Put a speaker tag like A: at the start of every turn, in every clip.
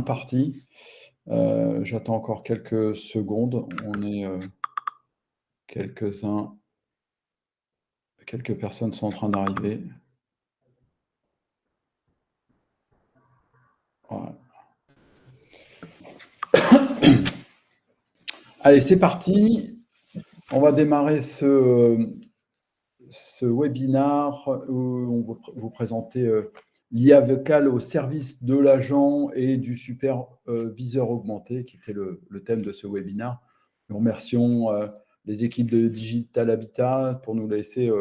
A: parti. J'attends encore quelques secondes. On est quelques-uns, quelques personnes sont en train d'arriver. Voilà. Allez, c'est parti. On va démarrer ce webinaire où on va vous présenter l'IA vocale au service de l'agent et du superviseur augmenté, qui était le thème de ce webinaire. Nous remercions les équipes de Digital Habitat pour nous laisser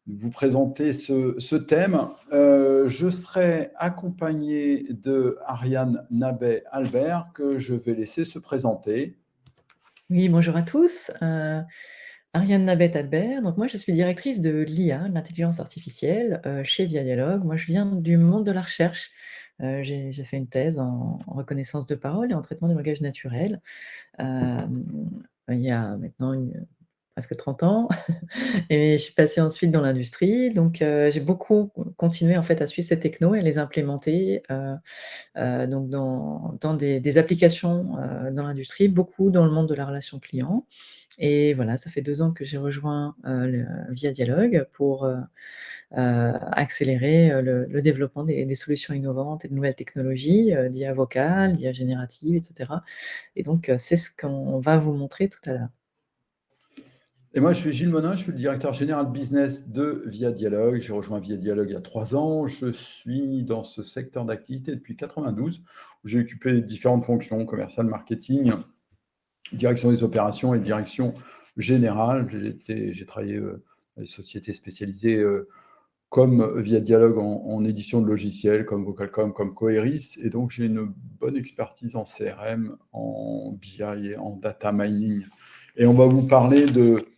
A: vous présenter ce thème. Je serai accompagné de Ariane Nabet-Albert, que je vais laisser se présenter.
B: Oui, bonjour à tous. Ariane Nabet-Albert. Donc moi, je suis directrice de l'IA, l'intelligence artificielle, chez Via Dialogue. Moi, je viens du monde de la recherche. J'ai fait une thèse en reconnaissance de parole et en traitement du langage naturel. Il y a maintenant presque 30 ans. Et je suis passée ensuite dans l'industrie. Donc, j'ai beaucoup continué en fait à suivre ces technos et à les implémenter donc dans des applications dans l'industrie, beaucoup dans le monde de la relation client. Et voilà, ça fait 2 ans que j'ai rejoint Via Dialogue pour accélérer le développement des solutions innovantes et de nouvelles technologies, d'IA vocale, d'IA générative, etc. Et donc, c'est ce qu'on va vous montrer tout à l'heure.
A: Et moi, je suis Gilles Monin, je suis le directeur général business de Via Dialogue. J'ai rejoint Via Dialogue il y a 3 ans. Je suis dans ce secteur d'activité depuis 92, où j'ai occupé différentes fonctions, commercial, marketing, direction des opérations et direction générale. J'ai travaillé dans des sociétés spécialisées comme Via Dialogue en édition de logiciels, comme Vocalcom, comme Coeris. Et donc, j'ai une bonne expertise en CRM, en BI et en data mining. Et on va vous parler de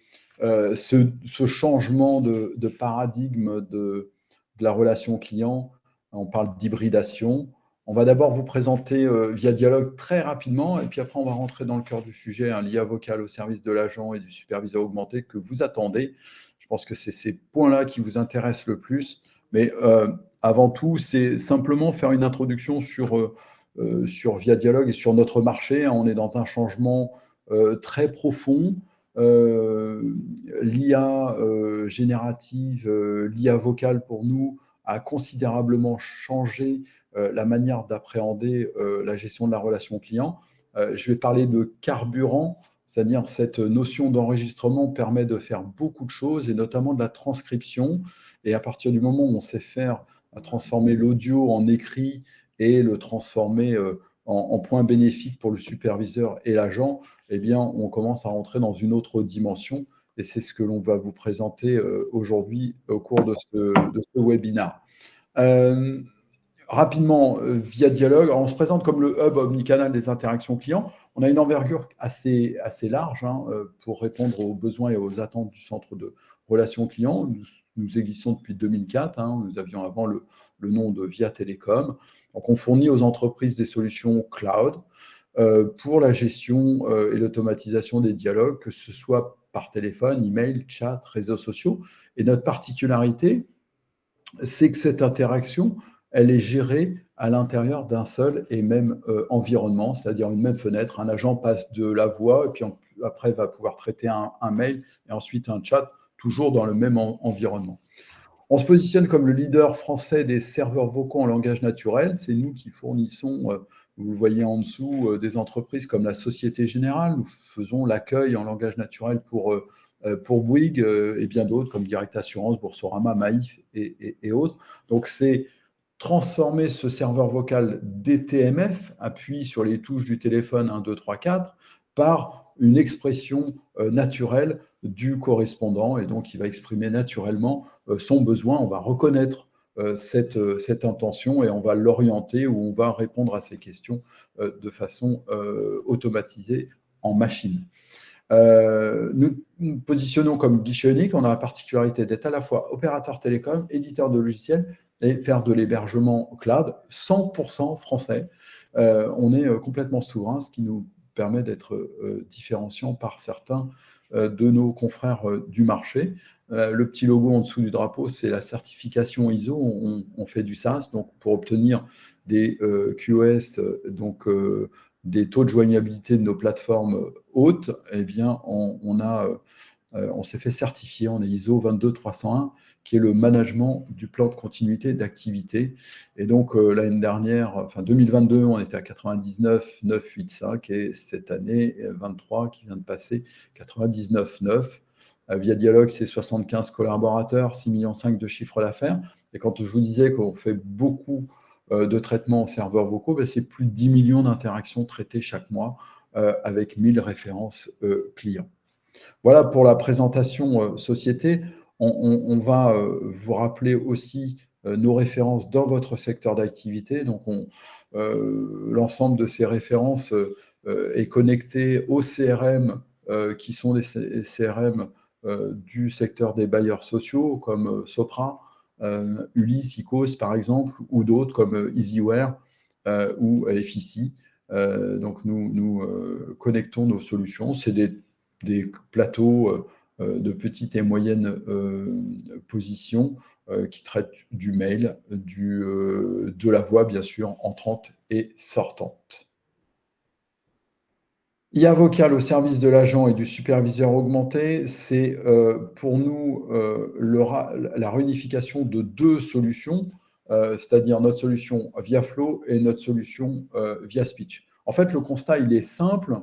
A: ce changement de paradigme de la relation client. On parle d'hybridation. On va d'abord vous présenter Via Dialogue très rapidement, et puis après, on va rentrer dans le cœur du sujet, l'IA vocale au service de l'agent et du superviseur augmenté que vous attendez. Je pense que c'est ces points-là qui vous intéressent le plus. Mais avant tout, c'est simplement faire une introduction sur Via Dialogue et sur notre marché. On est dans un changement très profond. L'IA générative, l'IA vocale pour nous a considérablement changé la manière d'appréhender la gestion de la relation client. Je vais parler de carburant, c'est-à-dire cette notion d'enregistrement permet de faire beaucoup de choses et notamment de la transcription. Et à partir du moment où on sait faire, transformer l'audio en écrit et le transformer en point bénéfique pour le superviseur et l'agent, eh bien, on commence à rentrer dans une autre dimension. Et c'est ce que l'on va vous présenter aujourd'hui au cours de ce webinaire. Rapidement, Via Dialogue, alors on se présente comme le hub omnicanal des interactions clients. On a une envergure assez large pour répondre aux besoins et aux attentes du centre de relations clients. Nous existons depuis 2004. Nous avions avant le nom de Via Télécom. Donc, on fournit aux entreprises des solutions cloud pour la gestion et l'automatisation des dialogues, que ce soit par téléphone, email, chat, réseaux sociaux. Et notre particularité, c'est que cette interaction, elle est gérée à l'intérieur d'un seul et même environnement, c'est-à-dire une même fenêtre. Un agent passe de la voix et puis après va pouvoir traiter un mail et ensuite un chat, toujours dans le même environnement. On se positionne comme le leader français des serveurs vocaux en langage naturel. C'est nous qui fournissons, vous le voyez en dessous, des entreprises comme la Société Générale. Nous faisons l'accueil en langage naturel pour Bouygues et bien d'autres comme Direct Assurance, Boursorama, Maïf et autres. Donc, c'est transformer ce serveur vocal DTMF, appuyé sur les touches du téléphone 1, 2, 3, 4, par une expression naturelle du correspondant, et donc il va exprimer naturellement son besoin. On va reconnaître cette intention et on va l'orienter ou on va répondre à ces questions de façon automatisée en machine. Nous nous positionnons comme guichet unique. On a la particularité d'être à la fois opérateur télécom, éditeur de logiciels et faire de l'hébergement cloud 100% français. On est complètement souverain, ce qui nous permet d'être différenciant par certains de nos confrères du marché. Le petit logo en dessous du drapeau, c'est la certification ISO. On fait du SaaS, donc pour obtenir des QoS, donc des taux de joignabilité de nos plateformes hautes, eh bien, on s'est fait certifier, on est ISO 22301, qui est le management du plan de continuité d'activité. Et donc, l'année dernière, enfin 2022, on était à 99,985 et cette année, 23 qui vient de passer, 99,9. Via Dialogue, c'est 75 collaborateurs, 6,5 millions de chiffre d'affaires. Et quand je vous disais qu'on fait beaucoup de traitements en serveurs vocaux, ben, c'est plus de 10 millions d'interactions traitées chaque mois avec 1000 références clients. Voilà pour la présentation société. On va vous rappeler aussi nos références dans votre secteur d'activité. Donc, l'ensemble de ces références est connecté aux CRM qui sont des CRM du secteur des bailleurs sociaux comme Sopra, Ulysse, Icos par exemple, ou d'autres comme Easyware ou FICI. Donc, nous connectons nos solutions. C'est des plateaux de petite et moyenne position qui traitent du mail, de la voix, bien sûr, entrante et sortante. IA Vocal au service de l'agent et du superviseur augmenté, c'est pour nous la réunification de deux solutions, c'est-à-dire notre solution via Flow et notre solution via Speech. En fait, le constat, il est simple.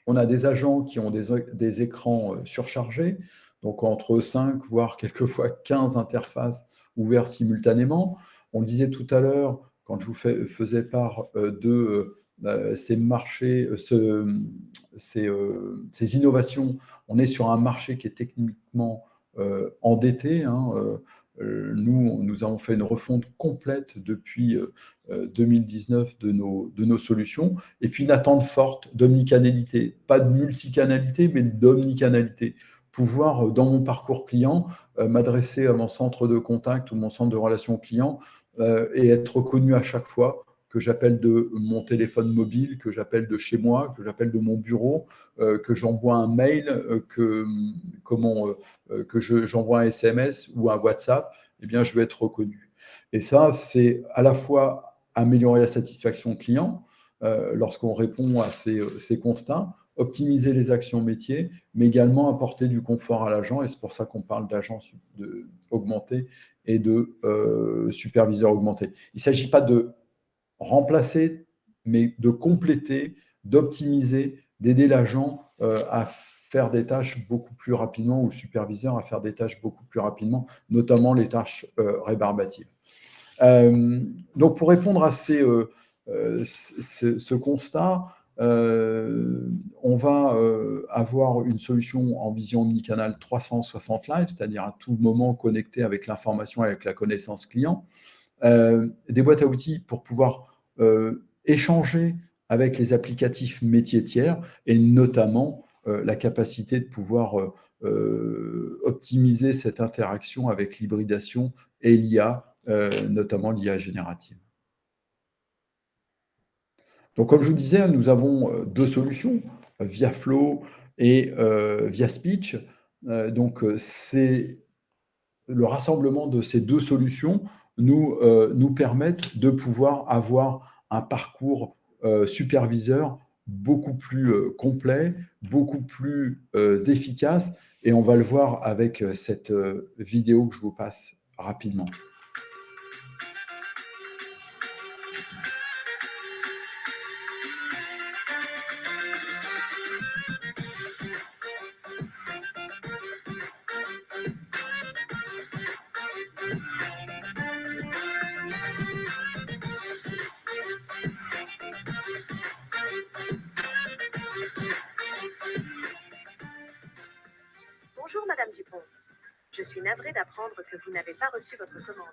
A: On a des agents qui ont des écrans surchargés, donc entre 5, voire quelquefois 15 interfaces ouvertes simultanément. On le disait tout à l'heure, quand je vous faisais part de ces marchés, ces innovations, on est sur un marché qui est techniquement endetté. Nous avons fait une refonte complète depuis 2019 de nos solutions, et puis une attente forte d'omnicanalité, pas de multicanalité, mais d'omnicanalité. Pouvoir, dans mon parcours client, m'adresser à mon centre de contact ou mon centre de relations clients et être reconnu à chaque fois que j'appelle de mon téléphone mobile, que j'appelle de chez moi, que j'appelle de mon bureau, que j'envoie un mail, que j'envoie un SMS ou un WhatsApp, eh bien, je vais être reconnu. Et ça, c'est à la fois améliorer la satisfaction client lorsqu'on répond à ces constats, optimiser les actions métiers, mais également apporter du confort à l'agent. Et c'est pour ça qu'on parle d'agent augmenté et de superviseur augmenté. Il ne s'agit pas de remplacer, mais de compléter, d'optimiser, d'aider l'agent à faire des tâches beaucoup plus rapidement ou le superviseur à faire des tâches beaucoup plus rapidement, notamment les tâches rébarbatives. Donc, pour répondre à ce constat, on va avoir une solution en vision omnicanal 360 live, c'est-à-dire à tout moment connecté avec l'information et avec la connaissance client. Des boîtes à outils pour pouvoir échanger avec les applicatifs métiers tiers et notamment la capacité de pouvoir optimiser cette interaction avec l'hybridation et l'IA, notamment l'IA générative. Donc, comme je vous disais, nous avons deux solutions, via Flow et via Speech. Donc, c'est le rassemblement de ces deux solutions nous permettent de pouvoir avoir un parcours superviseur beaucoup plus complet, beaucoup plus efficace. Et on va le voir avec cette vidéo que je vous passe rapidement.
C: Bonjour Madame Dupont. Je suis navrée d'apprendre que vous n'avez pas reçu votre commande.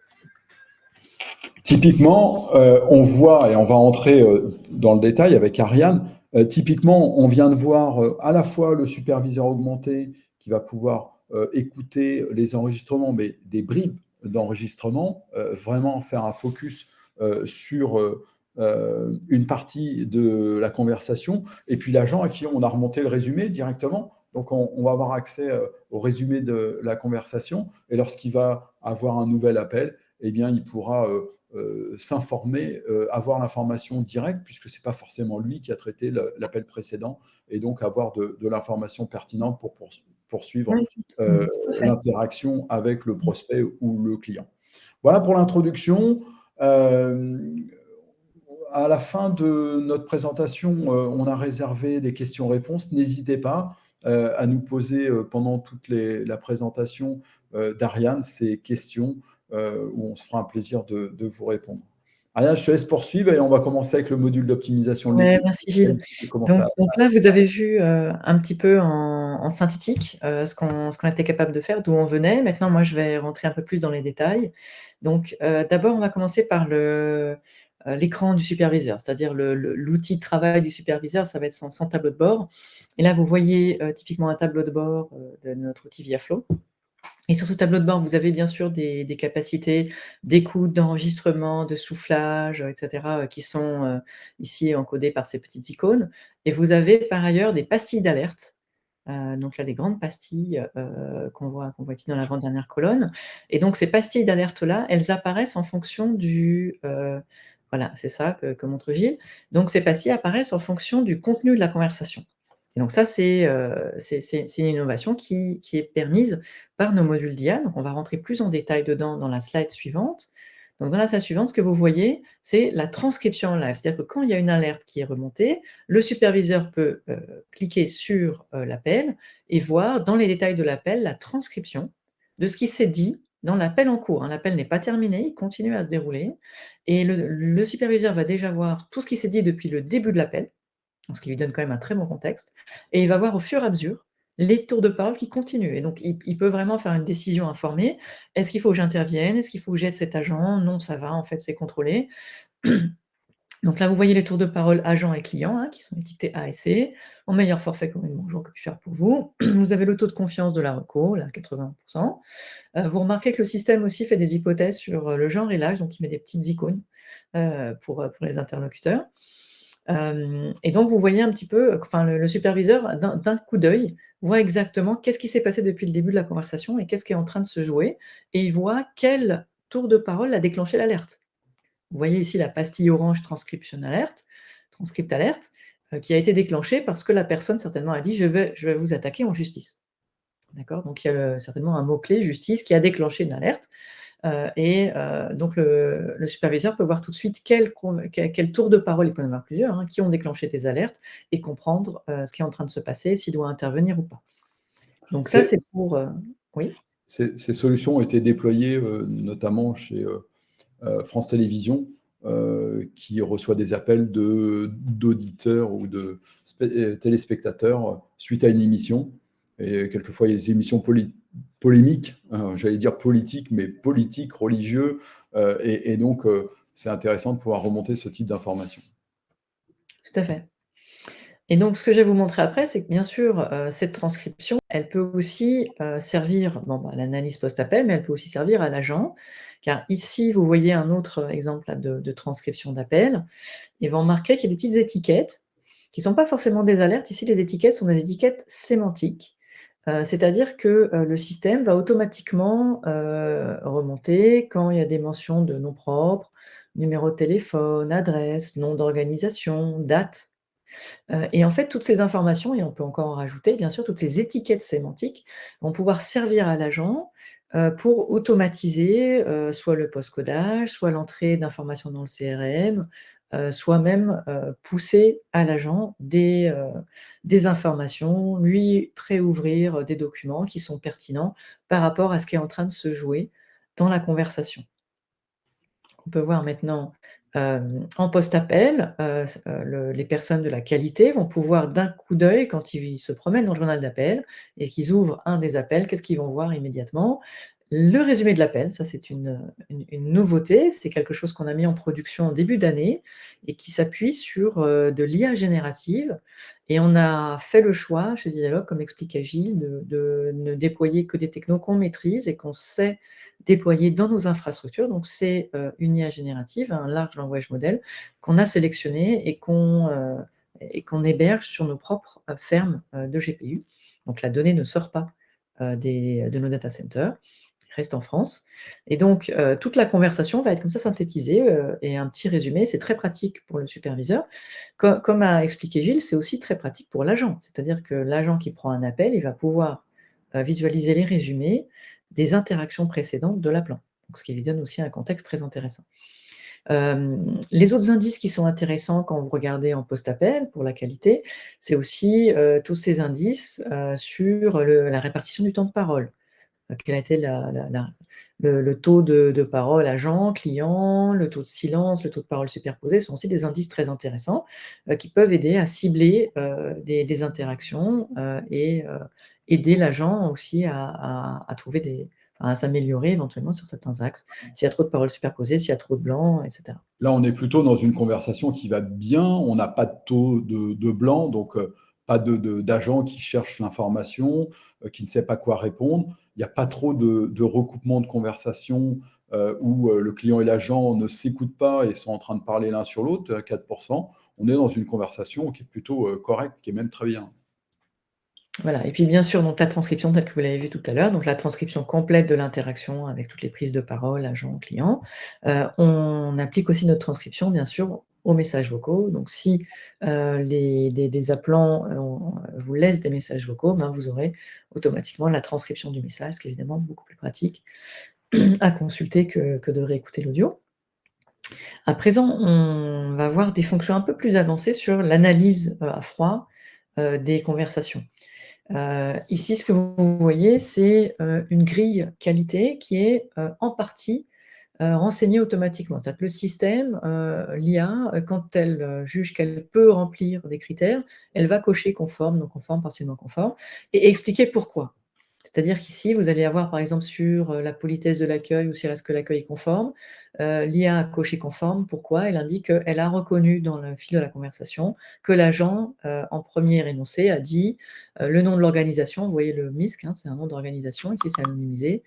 A: Typiquement, on voit, et on va entrer dans le détail avec Ariane, typiquement, on vient de voir à la fois le superviseur augmenté qui va pouvoir écouter les enregistrements, mais des bribes d'enregistrement, vraiment faire un focus sur une partie de la conversation, et puis l'agent à qui on a remonté le résumé directement Donc, on va avoir accès au résumé de la conversation. Et lorsqu'il va avoir un nouvel appel, eh bien, il pourra s'informer, avoir l'information directe, puisque ce n'est pas forcément lui qui a traité l'appel précédent, et donc avoir de l'information pertinente pour poursuivre
B: Oui, tout à fait.
A: l'interaction avec le prospect ou le client. Voilà pour l'introduction. À la fin de notre présentation, on a réservé des questions-réponses. N'hésitez pas à nous poser pendant toute la présentation d'Ariane ces questions où on se fera un plaisir de vous répondre. Ariane, je te laisse poursuivre et on va commencer avec le module d'optimisation de
B: Ouais,
A: l'écoute.
B: merci Gilles. Donc là, vous avez vu un petit peu en synthétique ce qu'on était capable de faire, d'où on venait. Maintenant, moi, je vais rentrer un peu plus dans les détails. Donc, d'abord, on va commencer par l'écran du superviseur, c'est-à-dire l'outil de travail du superviseur, ça va être son tableau de bord. Et là, vous voyez typiquement un tableau de bord de notre outil ViaFlow. Et sur ce tableau de bord, vous avez bien sûr des capacités d'écoute, d'enregistrement, de soufflage, etc., qui sont ici encodées par ces petites icônes. Et vous avez par ailleurs des pastilles d'alerte. Donc là, des grandes pastilles qu'on voit ici dans l'avant-dernière colonne. Et donc ces pastilles d'alerte-là, elles apparaissent en fonction du... voilà, c'est ça que montre Gilles. Donc ces pastilles apparaissent en fonction du contenu de la conversation. Et donc ça, c'est une innovation qui est permise par nos modules d'IA. Donc on va rentrer plus en détail dedans dans la slide suivante. Donc dans la slide suivante, ce que vous voyez, c'est la transcription en live. C'est-à-dire que quand il y a une alerte qui est remontée, le superviseur peut cliquer sur l'appel et voir dans les détails de l'appel la transcription de ce qui s'est dit dans l'appel en cours. L'appel n'est pas terminé, il continue à se dérouler. Et le superviseur va déjà voir tout ce qui s'est dit depuis le début de l'appel, ce qui lui donne quand même un très bon contexte, et il va voir au fur et à mesure les tours de parole qui continuent. Et donc, il peut vraiment faire une décision informée. Est-ce qu'il faut que j'intervienne? Est-ce qu'il faut que j'aide cet agent? Non, ça va, en fait, c'est contrôlé. Donc là, vous voyez les tours de parole agent et client qui sont étiquetés A et C. En meilleur forfait, comme bonjour, que puis faire pour vous. Vous avez le taux de confiance de la reco, là, 80%. Vous remarquez que le système aussi fait des hypothèses sur le genre et l'âge, donc il met des petites icônes pour les interlocuteurs. Et donc, vous voyez un petit peu, enfin, le superviseur, d'un coup d'œil, voit exactement qu'est-ce qui s'est passé depuis le début de la conversation et qu'est-ce qui est en train de se jouer, et il voit quel tour de parole a déclenché l'alerte. Vous voyez ici la pastille orange transcription alert, transcript alert, qui a été déclenchée parce que la personne certainement a dit je vais vous attaquer en justice. D'accord? Donc il y a certainement un mot-clé justice qui a déclenché une alerte. Donc le superviseur peut voir tout de suite quel tour de parole, il peut y en avoir plusieurs, qui ont déclenché des alertes, et comprendre ce qui est en train de se passer, s'il doit intervenir ou pas. Donc ça, c'est pour... oui.
A: Ces solutions ont été déployées notamment chez France Télévisions, qui reçoit des appels d'auditeurs ou de téléspectateurs suite à une émission. Et quelquefois, il y a des émissions polémiques, j'allais dire politiques, mais politiques, religieux. Et donc, c'est intéressant de pouvoir remonter ce type d'informations.
B: Tout à fait. Et donc, ce que je vais vous montrer après, c'est que bien sûr, cette transcription, elle peut aussi servir à l'analyse post-appel, mais elle peut aussi servir à l'agent. Car ici, vous voyez un autre exemple là, de transcription d'appel. Et vous remarquerez qu'il y a des petites étiquettes qui ne sont pas forcément des alertes. Ici, les étiquettes sont des étiquettes sémantiques. C'est-à-dire que le système va automatiquement remonter quand il y a des mentions de nom propre, numéro de téléphone, adresse, nom d'organisation, date. Et en fait, toutes ces informations, et on peut encore en rajouter, bien sûr, toutes ces étiquettes sémantiques vont pouvoir servir à l'agent pour automatiser soit le post-codage, soit l'entrée d'informations dans le CRM, soit même pousser à l'agent des informations, lui préouvrir des documents qui sont pertinents par rapport à ce qui est en train de se jouer dans la conversation. On peut voir maintenant en post-appel, les personnes de la qualité vont pouvoir d'un coup d'œil, quand ils se promènent dans le journal d'appel et qu'ils ouvrent un des appels, qu'est-ce qu'ils vont voir immédiatement? Le résumé de l'appel, ça c'est une nouveauté, c'est quelque chose qu'on a mis en production en début d'année et qui s'appuie sur de l'IA générative, et on a fait le choix chez Dialogue, comme expliquait Gilles, de ne déployer que des technos qu'on maîtrise et qu'on sait déployés dans nos infrastructures. Donc c'est une IA générative, un large language model qu'on a sélectionné et qu'on héberge sur nos propres fermes de GPU. Donc la donnée ne sort pas de nos data centers, reste en France. Et donc, toute la conversation va être comme ça synthétisée et un petit résumé. C'est très pratique pour le superviseur. Comme a expliqué Gilles, c'est aussi très pratique pour l'agent. C'est-à-dire que l'agent qui prend un appel, il va pouvoir visualiser les résumés des interactions précédentes de l'appelant. Donc, ce qui lui donne aussi un contexte très intéressant. Les autres indices qui sont intéressants quand vous regardez en post-appel pour la qualité, c'est aussi tous ces indices sur la répartition du temps de parole. Quel a été le taux de parole agent, client, le taux de silence, le taux de parole superposé sont aussi des indices très intéressants qui peuvent aider à cibler des interactions et aider l'agent aussi à trouver à s'améliorer éventuellement sur certains axes. S'il y a trop de paroles superposées, s'il y a trop de blancs, etc.
A: Là, on est plutôt dans une conversation qui va bien, on n'a pas de taux de blanc, donc pas d'agent qui cherche l'information, qui ne sait pas quoi répondre. Il n'y a pas trop de recoupement de conversation où le client et l'agent ne s'écoutent pas et sont en train de parler l'un sur l'autre, à 4%. On est dans une conversation qui est plutôt correcte, qui est même très bien.
B: Voilà, et puis bien sûr, donc la transcription telle que vous l'avez vu tout à l'heure, donc la transcription complète de l'interaction avec toutes les prises de parole, agent, client. On applique aussi notre transcription, bien sûr, aux messages vocaux. Donc si des appelants vous laissent des messages vocaux, ben, vous aurez automatiquement la transcription du message, ce qui est évidemment beaucoup plus pratique à consulter que de réécouter l'audio. À présent, on va voir des fonctions un peu plus avancées sur l'analyse à froid des conversations. Ici, ce que vous voyez, c'est une grille qualité qui est en partie renseignée automatiquement. C'est-à-dire que le système, l'IA, quand elle juge qu'elle peut remplir des critères, elle va cocher conforme, non conforme, partiellement conforme, et expliquer pourquoi. C'est-à-dire qu'ici, vous allez avoir, par exemple, sur la politesse de l'accueil ou si est-ce que l'accueil est conforme, l'IA a coché conforme. Pourquoi? Elle indique qu'elle a reconnu dans le fil de la conversation que l'agent, en premier énoncé, a dit le nom de l'organisation. Vous voyez le MISC, hein, c'est un nom d'organisation, ici c'est anonymisé.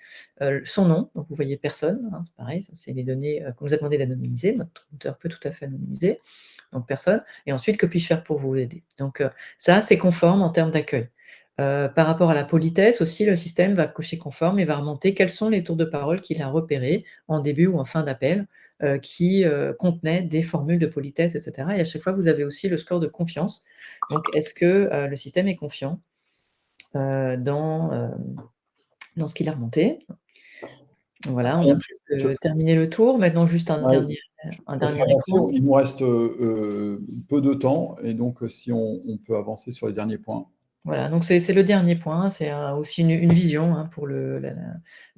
B: Son nom, donc vous voyez personne, hein, c'est pareil, c'est les données qu'on nous a demandé d'anonymiser. Notre routeur peut tout à fait anonymiser, donc personne. Et ensuite, que puis-je faire pour vous aider? Donc ça, c'est conforme en termes d'accueil. Par rapport à la politesse aussi, le système va cocher conforme et va remonter quels sont les tours de parole qu'il a repérés en début ou en fin d'appel qui contenaient des formules de politesse, etc. Et à chaque fois, vous avez aussi le score de confiance. Donc, est-ce que le système est confiant dans ce qu'il a remonté? Voilà, on a presque terminé le tour. Maintenant, juste un dernier écran.
A: Il nous reste peu de temps, et donc si on peut avancer sur les derniers points.
B: Voilà, donc c'est le dernier point, c'est aussi une vision hein, pour le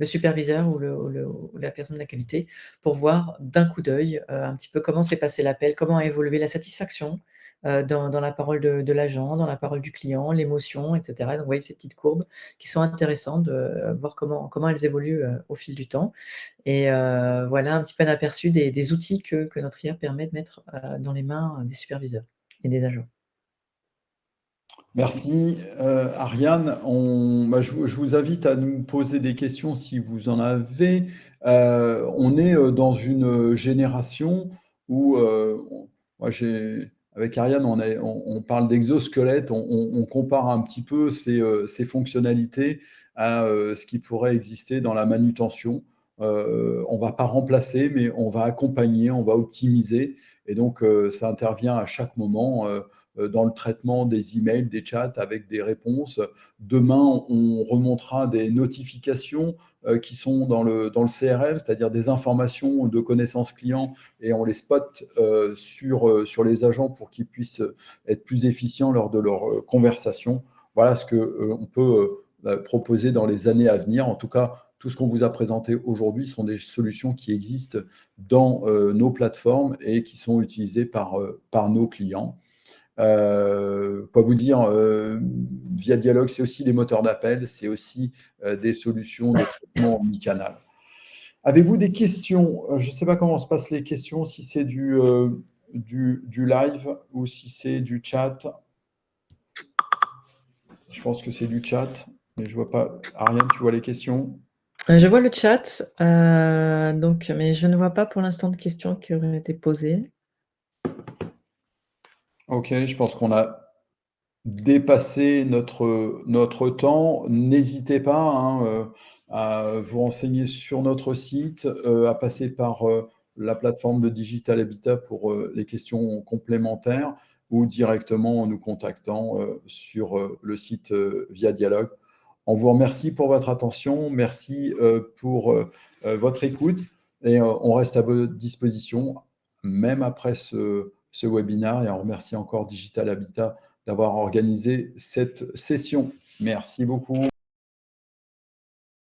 B: superviseur ou la personne de la qualité, pour voir d'un coup d'œil un petit peu comment s'est passé l'appel, comment a évolué la satisfaction dans la parole de l'agent, dans la parole du client, l'émotion, etc. Donc vous voyez ces petites courbes qui sont intéressantes de voir comment elles évoluent au fil du temps. Et voilà un petit peu un aperçu des outils que notre IA permet de mettre dans les mains des superviseurs et des agents.
A: Merci Ariane. Je vous invite à nous poser des questions si vous en avez. On est dans une génération où, avec Ariane, on parle d'exosquelette, on compare un petit peu ces fonctionnalités à ce qui pourrait exister dans la manutention. On ne va pas remplacer, mais on va accompagner, on va optimiser. Et donc, ça intervient à chaque moment dans le traitement des emails, des chats avec des réponses. Demain, on remontera des notifications qui sont dans le CRM, c'est-à-dire des informations de connaissances clients, et on les spot sur les agents pour qu'ils puissent être plus efficients lors de leur conversation. Voilà ce qu'on peut proposer dans les années à venir. En tout cas, tout ce qu'on vous a présenté aujourd'hui sont des solutions qui existent dans nos plateformes et qui sont utilisées par nos clients. Quoi vous dire, via Dialogue, c'est aussi des moteurs d'appel, c'est aussi des solutions de traitement omnicanal. Avez-vous des questions? Je ne sais pas comment se passent les questions, si c'est du live ou si c'est du chat. Je pense que c'est du chat, mais je ne vois pas. Ariane, tu vois les questions?
B: Je vois le chat, mais je ne vois pas pour l'instant de questions qui auraient été posées.
A: Ok, je pense qu'on a dépassé notre temps. N'hésitez pas hein, à vous renseigner sur notre site, à passer par la plateforme de Digital Habitat pour les questions complémentaires ou directement en nous contactant sur le site via Dialogue. On vous remercie pour votre attention, merci pour votre écoute et on reste à votre disposition même après ce webinaire et on remercie encore Digital Habitat d'avoir organisé cette session. Merci beaucoup.